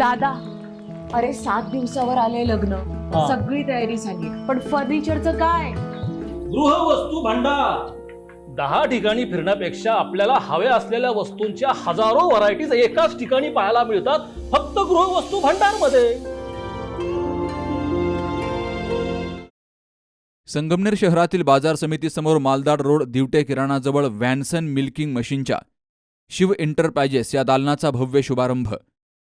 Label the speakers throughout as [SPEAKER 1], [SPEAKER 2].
[SPEAKER 1] दादा, अरे 7 दिवसावर आले लग्न, सगळी तयारी झाली, पण फर्निचरचं काय?
[SPEAKER 2] गृहवस्तू भांडार 10 ठिकाणी फिरण्यापेक्षा आपल्याला हव्या असलेल्या वस्तूंच्या हजारो व्हरायटीज एकाच ठिकाणी पाहायला मिळतात, फक्त गृहवस्तू भांडार मध्ये.
[SPEAKER 3] संगमनेर शहरातील बाजार समितीसमोर मालदाड रोड दिवटे किराणाजवळ वॅनसन मिल्किंग मशीनच्या शिव एंटरप्राइजेस या दालनाचा भव्य शुभारंभ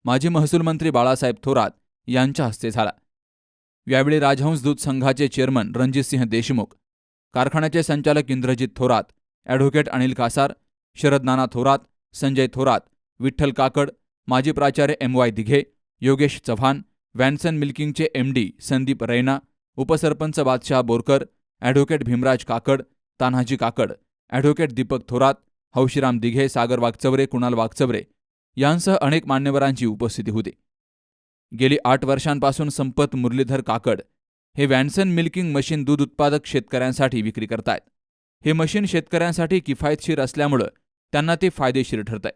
[SPEAKER 3] माजी महसूल मंत्री बाळासाहेब थोरात यांच्या हस्ते झाला. यावेळी राजहंस दूध संघाचे चेअरमन रणजितसिंह देशमुख, कारखान्याचे संचालक इंद्रजित थोरात, ॲडव्होकेट अनिल कासार, शरद नाना थोरात, संजय थोरात, विठ्ठल काकड, माजी प्राचार्य MY दिघे, योगेश चव्हाण, वॅनसन मिल्किंगचे MD संदीप रैना, उपसरपंच बादशाह बोरकर, ॲडव्होकेट भीमराज काकड, तान्हाजी काकड, ॲडव्होकेट दीपक थोरात, हौशीराम दिघे, सागर वागचवरे, कुणाल वागचवरे यांसह अनेक मान्यवरांची उपस्थिती होती. गेली 8 वर्षांपासून संपत मुरलीधर काकड हे वॅनसन मिल्किंग मशीन दूध उत्पादक शेतकऱ्यांसाठी विक्री करतायत. हे मशीन शेतकऱ्यांसाठी किफायतशीर असल्यामुळं त्यांना ते फायदेशीर ठरतंय.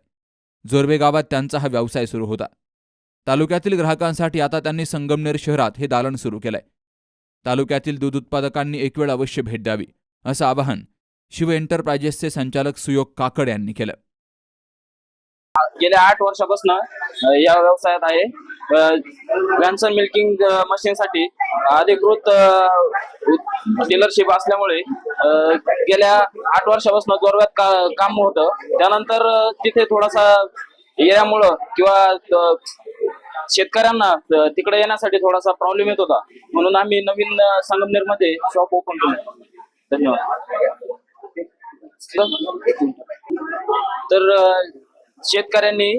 [SPEAKER 3] जोरवे गावात त्यांचा हा व्यवसाय सुरू होता. तालुक्यातील ग्राहकांसाठी आता त्यांनी संगमनेर शहरात हे दालन सुरू केलंय. तालुक्यातील दूध उत्पादकांनी एक वेळ अवश्य भेट द्यावी असं आवाहन शिव एंटरप्राइजेसचे संचालक सुयोग काकड यांनी केलं.
[SPEAKER 4] गेल्या 8 वर्षापासून या व्यवसायात आहे. वॅनसन मिल्किंग मशीनसाठी अधिकृत डीलरशिप असल्यामुळे गेल्या 8 वर्षापासून जोरव्यात काम होतं. त्यानंतर तिथे थोडासा येण्यामुळं किंवा शेतकऱ्यांना तिकडे येण्यासाठी थोडासा प्रॉब्लेम येत होता, म्हणून आम्ही नवीन संगमनेरमध्ये शॉप ओपन केलं. धन्यवाद. तर शेतकऱ्यांनी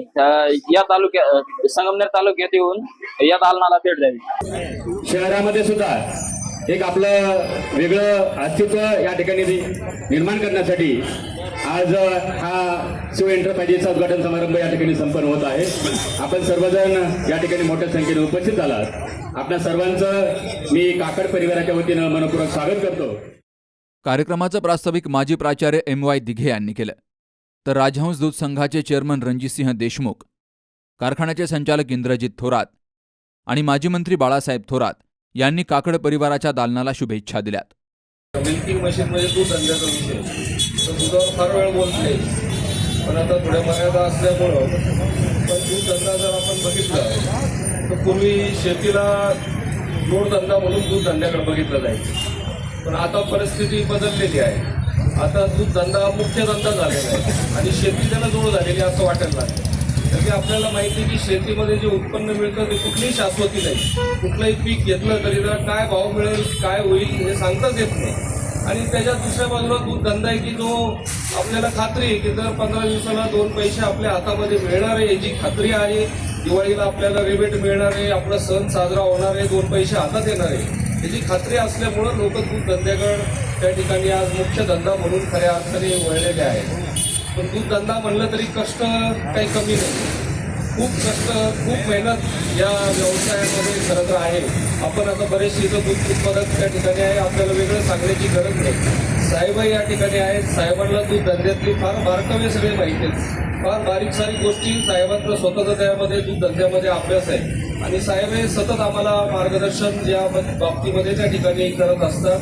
[SPEAKER 4] या संगमनेर तालुक्यात येऊन या दालनाला भेट द्यावी.
[SPEAKER 5] शहरामध्ये सुद्धा एक आपलं वेगळं अस्तित्व या ठिकाणी निर्माण करण्यासाठी आज हा शिव एंटरप्राइजेसचा उद्घाटन समारंभ या ठिकाणी संपन्न होत आहे. आपण सर्वजण या ठिकाणी मोठ्या संख्येने उपस्थित झालात. आपल्या सर्वांचं मी काकड परिवाराच्या वतीनं मनपूर्वक स्वागत करतो.
[SPEAKER 3] कार्यक्रमाचं प्रास्ताविक माजी प्राचार्य MY दिघे यांनी केलं. तर राजहंस दूध संघाचे चेअरमन रणजितसिंह देशमुख, कारखान्याचे संचालक इंद्रजित थोरात आणि माजी मंत्री बाळासाहेब थोरात यांनी काकड परिवाराच्या दालनाला शुभेच्छा दिल्यात.
[SPEAKER 6] मिल्किंग मशीन म्हणजे दूध धंद्याचा विषय, तर दुधावर फार वेळ बोलता येईल, पण आता थोड्या मर्यादा असल्यामुळं पण दूध धंदा जर आपण बघितला तर पूर्वी शेतीला जोडधंदा म्हणून दूध धंद्याकडे बघितलं जायचं, पण आता परिस्थिती बदललेली आहे. आता दूध धंदा मुख्य धंदा झालेला आहे आणि शेती त्याला जोड झालेली असं वाटायला लागतं. म्हणजे आपल्याला माहिती आहे की शेतीमध्ये जे उत्पन्न मिळतं ते कुठलीही शाश्वती नाही. कुठलंही पीक घेतलं तरी त्याला काय भाव मिळेल, काय होईल हे सांगताच येत नाही. आणि त्याच्या दुसऱ्या बाजूला दूध धंदा आहे की जो आपल्याला खात्री आहे की दर 15 दिवसाला 2 पैसे आपल्या हातामध्ये मिळणार आहे याची खात्री आहे. दिवाळीला आपल्याला रिबेट मिळणार आहे, आपला सण साजरा होणार आहे, 2 पैसे हातात येणार आहे याची खात्री असल्यामुळं लोक दूध धंद्याकडे त्या ठिकाणी आज मुख्य धंदा म्हणून खऱ्या अर्थाने वळलेले आहेत. पण दूध धंदा म्हणलं तरी कष्ट काही कमी नाही. खूप कष्ट, खूप मेहनत या व्यवसायामध्ये खरं तर आहे. आपण आता बरेचसे इथं दूध उत्पादक त्या ठिकाणी आहे, आपल्याला वेगळं सांगण्याची गरज नाही. साहेबही या ठिकाणी आहेत. साहेबांना दूध धंद्यातली फार बारकावे सगळे माहिती आहेत. फार बारीक सारीक गोष्टी साहेबांचा स्वतःचा त्यामध्ये दूध धंद्यामध्ये अभ्यास आहे आणि साहेब हे सतत आम्हाला मार्गदर्शन या बाबतीमध्ये त्या ठिकाणी करत असतात.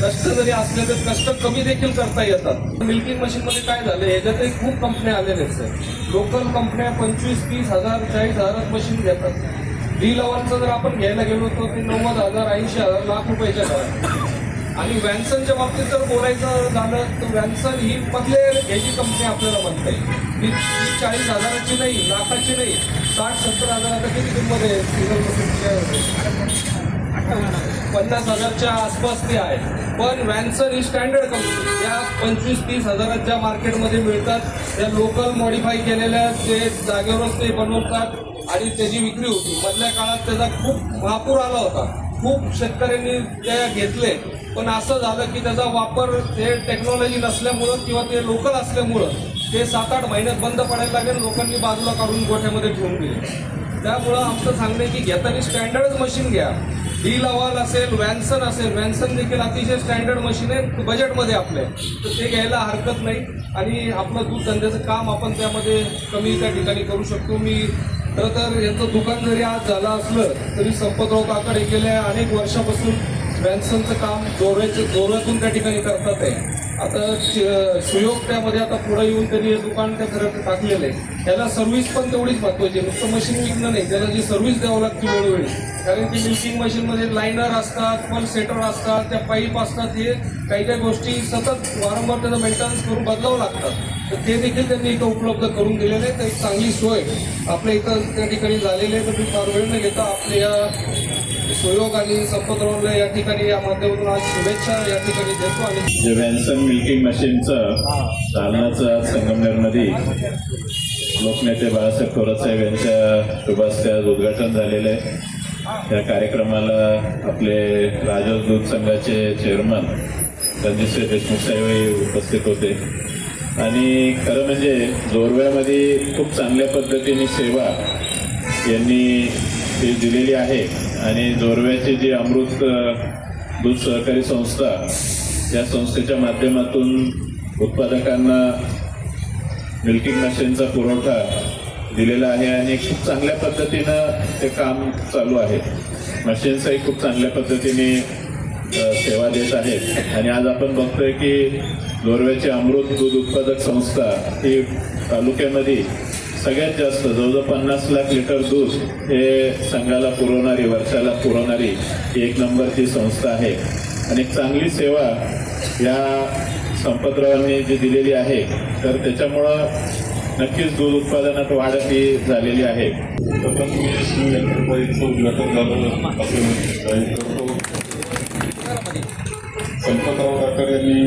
[SPEAKER 6] कष्ट जरी असले तर कष्ट कमी देखील करता येतात. मिल्किंग मशीनमध्ये काय झालं, याच्यातही खूप कंपन्या आलेल्या आहेत. लोकल कंपन्या 25-30 हजार 40 हजारात मशीन घेतात. D-लेवलचं जर आपण घ्यायला गेलो तर ते 90,000 80,000 लाख रुपयाच्या घरात. आणि वॅनसनच्या बाबतीत जर बोलायचं झालं तर वॅनसन ही मधले घ्यायची कंपनी आपल्याला म्हणता येईल. ती 40 हजाराची नाही, लाखाची नाही, 60-70 हजाराचा किती किंमत आहे सिंगल मशीनची? 50 हजारच्या आसपास ती आहे. पण वॅनसन ही स्टँडर्ड कंपनी, त्या 25-30 हजारात ज्या मार्केटमध्ये मिळतात त्या लोकल मॉडिफाय केलेल्या ते जागेवरच ते बनवतात आणि त्याची विक्री होती. मधल्या काळात त्याचा खूप महापूर आला होता. खूप शेतकऱ्यांनी त्या घेतले, पण असं झालं की त्याचा वापर ते टेक्नॉलॉजी नसल्यामुळं किंवा ते लोकल असल्यामुळं ते 7-8 महिन्यात बंद पडायला लागेल. लोकांनी बाजूला काढून गोठ्यामध्ये ठेवून दिले. त्यामुळं आमचं सांगणं की घेताना स्टँडर्ड मशीन घ्या. D-लेवल असेल, वॅनसन असेल, वॅनसन देखील अतिशय स्टँडर्ड मशीन आहे बजेटमध्ये आपल्या, तर ते घ्यायला हरकत नाही आणि आपलं दूध धंद्याचं काम आपण त्यामध्ये कमी त्या ठिकाणी करू शकतो. मी खरं तर यांचं दुकान जरी आज झालं असलं तरी संपतराव काकड हे गेल्या अनेक वर्षापासून व्हॅन्सनचं काम जोरातून त्या ठिकाणी करतात आहे. आता सुयोग त्यामध्ये आता पुढे येऊन त्यांनी हे दुकान त्या खरं टाकलेलं आहे. त्याला सर्व्हिस पण तेवढीच महत्वाची आहे. नुसतं मशीन विकणं नाही, त्याला जी सर्व्हिस द्यावं लागते वेळोवेळी. कारण की मिल्किंग मशीनमध्ये लाईनर असतात, पल सेटर असतात, त्या पाईप असतात, हे काही काही गोष्टी सतत वारंवार त्याचं मेंटेनन्स करून बदलावं लागतात. तर ते देखील त्यांनी इथं उपलब्ध करून दिलेलं आहे. तर एक चांगली सोय आपल्या इथं त्या ठिकाणी झालेली आहे. तर मी फार वेळ न घेता आपल्या या सुयोग आणि संपतरावला या ठिकाणी या माध्यमातून आज शुभेच्छा या ठिकाणी देतो. आणि
[SPEAKER 7] जे व्हॅन्सन मिल्किंग मशीनचं दालनाचं आज संगमनेरमध्ये लोकनेते बाळासाहेब थोरातसाहेब यांच्या शुभास्ते आज उद्घाटन झालेलं आहे. या कार्यक्रमाला आपले राजस दूध संघाचे चेअरमन रणजितसिंह देशमुख साहेब उपस्थित होते. आणि खरं म्हणजे जोरव्यामध्ये खूप चांगल्या पद्धतीने सेवा यांनी ती दिलेली आहे. आणि जोरव्याची जी अमृत दूध सहकारी संस्था, या संस्थेच्या माध्यमातून उत्पादकांना मिल्किंग मशीनचा पुरवठा दिलेला आहे आणि खूप चांगल्या पद्धतीनं ते काम चालू आहे. मशीन्सही खूप चांगल्या पद्धतीने सेवा देत आहेत. आणि आज आपण बघतोय की जोरव्याची अमृत दूध उत्पादक संस्था ही तालुक्यामध्ये सगळ्यात जास्त जवळजवळ 50 लाख लिटर दूध हे संघाला पुरवणारी, वर्षाला पुरवणारी ही एक नंबरची संस्था आहे. आणि चांगली सेवा या संपतरावांनी जी दिलेली आहे, तर त्याच्यामुळं नक्कीच दूध उत्पादनात वाढ ही झालेली आहे.
[SPEAKER 8] संपतराव काकड यांनी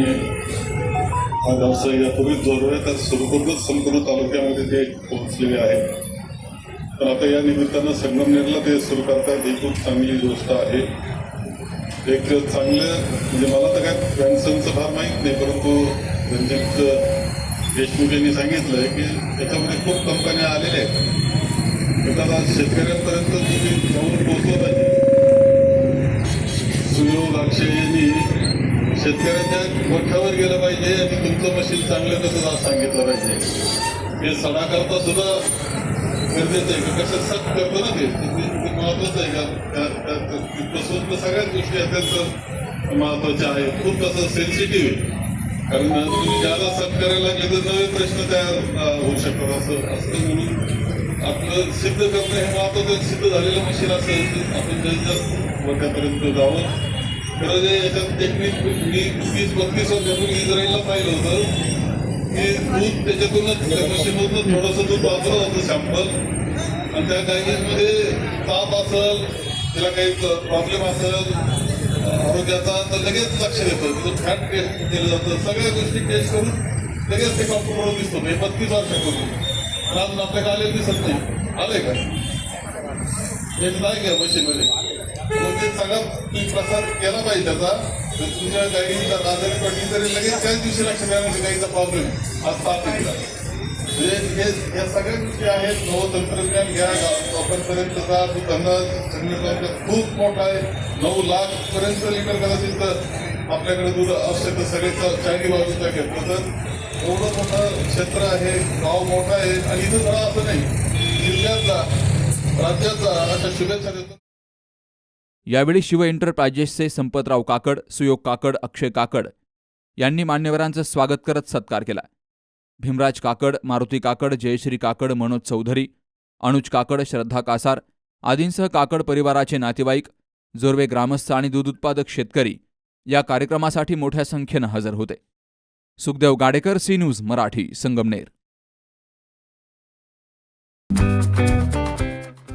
[SPEAKER 8] हा व्यवसाय यापूर्वी जोरव्यात सुरू करूनच संपूर्ण तालुक्यामध्ये ते पोहोचलेले आहेत. तर आता या निमित्तानं संगमनेरला ते सुरू करतात, ही खूप चांगली गोष्ट आहे. एक चांगलं म्हणजे मला तर काय व्हॅन्सनचं फार माहीत नाही, परंतु रणजित देशमुख यांनी सांगितलं की त्याच्यामध्ये खूप कंपन्या आलेल्या आहेत. तर आता शेतकऱ्यांपर्यंत तुम्ही जाऊन पोहोचलं पाहिजे. सुयोग अक्षय यांनी शेतकऱ्यांच्या गोठ्यावर गेलं पाहिजे आणि तुमचं मशीन चांगलं कसं आज सांगितलं पाहिजे. हे सडा करता सुद्धा गरजेचं आहे का, कसं सट करतो ना ते महत्वाचं आहे का. त्यापासून तर सगळ्याच गोष्टी अत्यंत महत्वाच्या आहेत. खूप असं सेन्सिटिव्ह आहे. कारण तुम्ही ज्यादा सट करायला लागले तर नवे प्रश्न तयार होऊ शकतात. असं म्हणून आपलं सिद्ध करणं हे महत्वाचं. सिद्ध झालेलं मशीन असेल तर आपण जास्त गोठ्यापर्यंत जावं. खरं जे याच्यात टेक्निक मी 30-32 वर्षापूर्वी इस्रायलला पाहिलं होतं की दूध त्याच्यातूनच त्या मशीनमधून थोडंसं दूध वापरत होतं सॅम्पल. आणि त्या गायीमध्ये ताप असेल, तिला काही प्रॉब्लेम असेल आरोग्याचा, तर लगेच लक्ष देतं. तिथं फॅट टेस्ट केलं जातं, सगळ्या गोष्टी टेस्ट करून लगेच ते डॉक्टरबरोबर दिसतो. हे 32 वर्षापूर्वी. पण अजून आपल्याला आलेलं दिसत नाही. आलंय का हे नाही घ्या मशीनमध्ये. ते सगळा तुम्ही प्रसार केला पाहिजे त्याचा. तर तुमच्या गाडीचा आजारी पडली तरी लगेच त्याच दिवशी लक्ष द्यायला गाडीचा प्रॉब्लेम आज ताप येईल. म्हणजे या सगळ्या गोष्टी आहेत. नवं तंत्रज्ञान घ्या, वापरपर्यंतचा जो धंदा संघटना खूप मोठा आहे. 9 लाख पर्यंत लिटर कदाचित तर आपल्याकडे दूध असतं. तर सगळे चायनी बाजूचा घेतलं तर एवढं मोठं क्षेत्र आहे, गाव मोठा आहे. आणि इथं जरा असं नाही, जिल्ह्याचा राज्याचा अशा शुभेच्छा देतो.
[SPEAKER 3] यावेळी शिव एंटरप्राइजेसचे संपतराव काकड, सुयोग काकड, अक्षय काकड यांनी मान्यवरांचं स्वागत करत सत्कार केला. भीमराज काकड, मारुती काकड, जयश्री काकड, मनोज चौधरी, अनुज काकड, श्रद्धा कासार आदींसह काकड परिवाराचे नातेवाईक, जोरवे ग्रामस्थ आणि दूध उत्पादक शेतकरी या कार्यक्रमासाठी मोठ्या संख्येनं हजर होते. Sukhdev Gadekar, C News Marathi, Sangamner.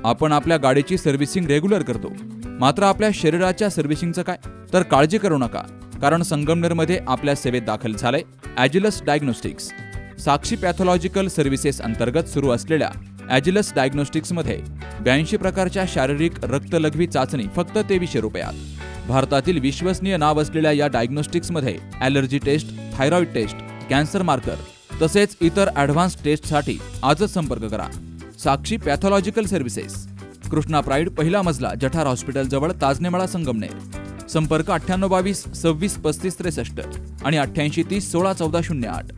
[SPEAKER 3] आपण आपल्या गाडीची सर्व्हिसिंग रेग्युलर करतो, मात्र आपल्या शरीराच्या सर्व्हिसिंगचं काय? तर काळजी करू नका, कारण संगमनेरमध्ये आपल्या सेवेत दाखल झालंय ॲजिलस डायग्नोस्टिक्स. साक्षी पॅथॉलॉजिकल सर्व्हिसेस अंतर्गत सुरू असलेल्या ॲजिलस डायग्नोस्टिक्समध्ये 82 प्रकारच्या शारीरिक रक्तलघवी चाचणी फक्त 2300 रुपयात. भारतातील विश्वसनीय नाव असलेल्या या डायग्नोस्टिक्समध्ये allergy test, thyroid test, cancer marker तसेच इतर ॲडव्हान्स टेस्टसाठी आजच संपर्क करा. Sakshi pathological services, Krishna pride, पहिला मजला, जठार हॉस्पिटल जवळ, ताजनेमाळा, संगमनेर. संपर्क 9822 26 35 63 आणि 88 30 16 14 08.